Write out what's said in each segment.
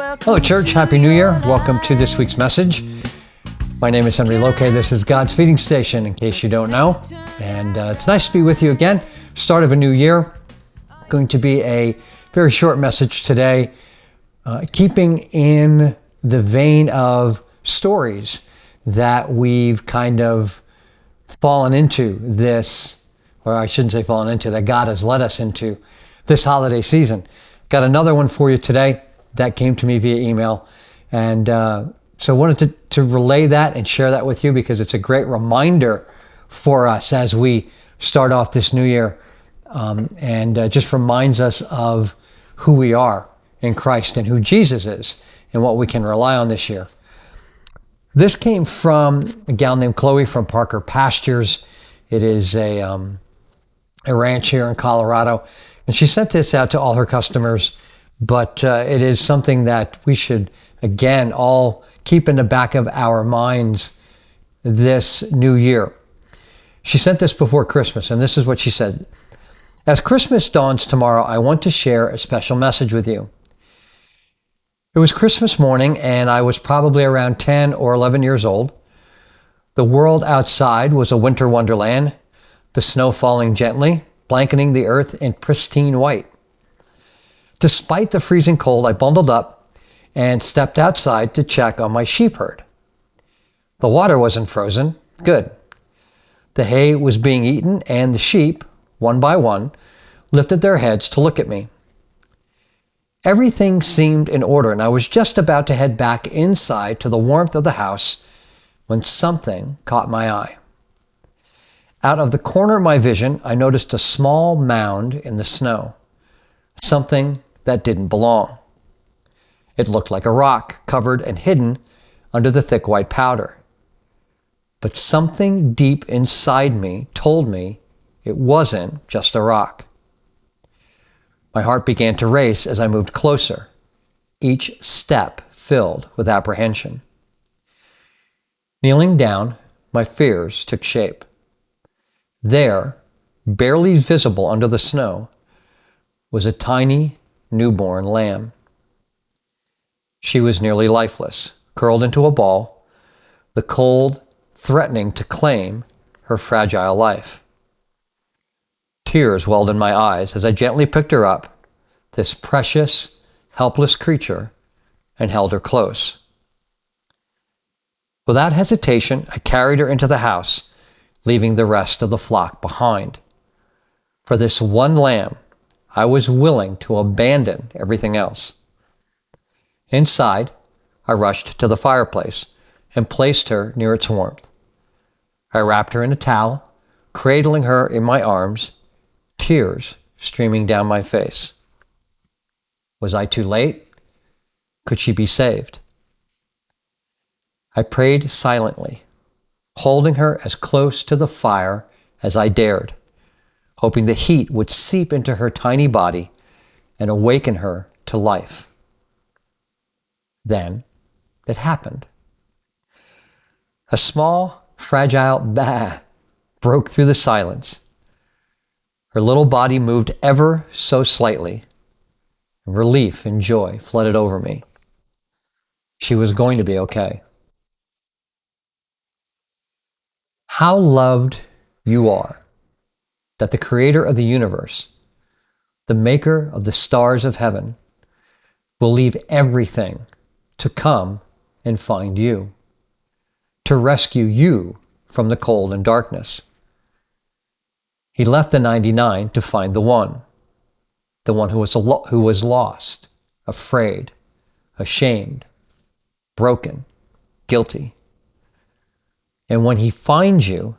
Hello, church. Happy New Year. Welcome to this week's message. My name is Henry Loke. This is God's Feeding Station, in case you don't know. And it's nice to be with you again. Start of a new year. Going to be a very short message today, keeping in the vein of stories that we've kind of fallen into this, or I shouldn't say fallen into, that God has led us into this holiday season. Got another one for you today that came to me via email. And so I wanted to relay that and share that with you because it's a great reminder for us as we start off this new year, and just reminds us of who we are in Christ and who Jesus is and what we can rely on this year. This came from a gal named Chloe from Parker Pastures. It is a ranch here in Colorado. And she sent this out to all her customers, but it is something that we should, again, all keep in the back of our minds this new year. She sent this before Christmas, and this is what she said. As Christmas dawns tomorrow, I want to share a special message with you. It was Christmas morning, and I was probably around 10 or 11 years old. The world outside was a winter wonderland, the snow falling gently, blanketing the earth in pristine white. Despite the freezing cold, I bundled up and stepped outside to check on my sheep herd. The water wasn't frozen. Good. The hay was being eaten, and the sheep, one by one, lifted their heads to look at me. Everything seemed in order, and I was just about to head back inside to the warmth of the house when something caught my eye. Out of the corner of my vision, I noticed a small mound in the snow, something that didn't belong. It looked like a rock, covered and hidden under the thick white powder. But something deep inside me told me it wasn't just a rock. My heart began to race as I moved closer, each step filled with apprehension. Kneeling down, my fears took shape. There, barely visible under the snow, was a tiny newborn lamb. She was nearly lifeless, curled into a ball, the cold threatening to claim her fragile life. Tears welled in my eyes as I gently picked her up, this precious, helpless creature, and held her close. Without hesitation, I carried her into the house, leaving the rest of the flock behind. For this one lamb, I was willing to abandon everything else. Inside, I rushed to the fireplace and placed her near its warmth. I wrapped her in a towel, cradling her in my arms, tears streaming down my face. Was I too late? Could she be saved? I prayed silently, holding her as close to the fire as I dared, hoping the heat would seep into her tiny body and awaken her to life. Then it happened. A small, fragile bah broke through the silence. Her little body moved ever so slightly, and relief and joy flooded over me. She was going to be okay. How loved you are, that the creator of the universe, the maker of the stars of heaven, will leave everything to come and find you, to rescue you from the cold and darkness. He left the 99 to find the one who was lost, afraid, ashamed, broken, guilty. And when he finds you,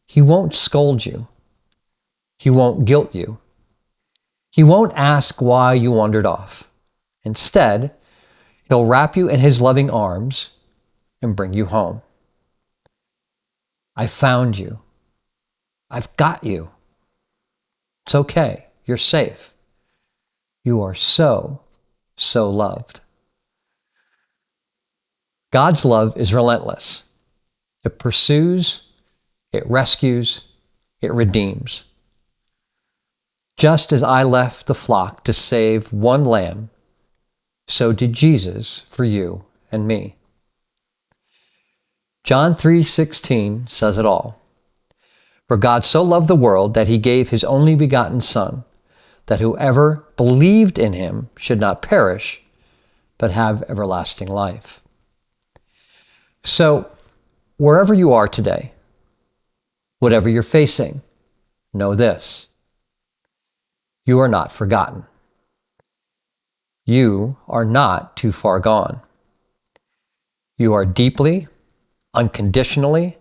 he won't scold you. He won't guilt you. He won't ask why you wandered off. Instead, he'll wrap you in his loving arms and bring you home. I found you. I've got you. It's okay. You're safe. You are so, so loved. God's love is relentless. It pursues, it rescues, it redeems. Just as I left the flock to save one lamb, so did Jesus for you and me. John 3:16 says it all. For God so loved the world that he gave his only begotten Son, that whoever believed in him should not perish, but have everlasting life. So, wherever you are today, whatever you're facing, know this: you are not forgotten. You are not too far gone. You are deeply, unconditionally,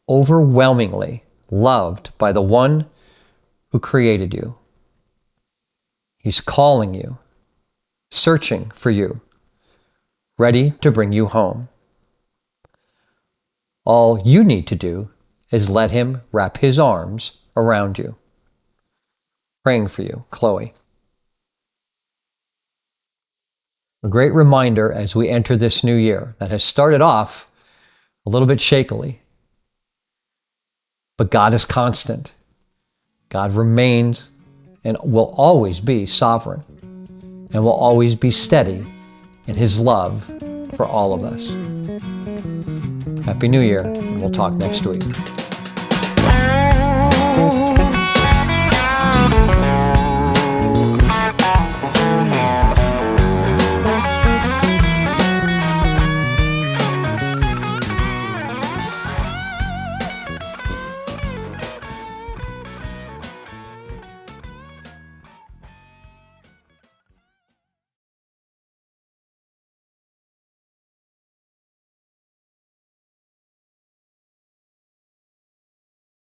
overwhelmingly loved by the one who created you. He's calling you, searching for you, ready to bring you home. All you need to do is let him wrap his arms around you. Praying for you, Chloe. A great reminder as we enter this new year that has started off a little bit shakily. But God is constant. God remains and will always be sovereign and will always be steady in his love for all of us. Happy New Year, and we'll talk next week.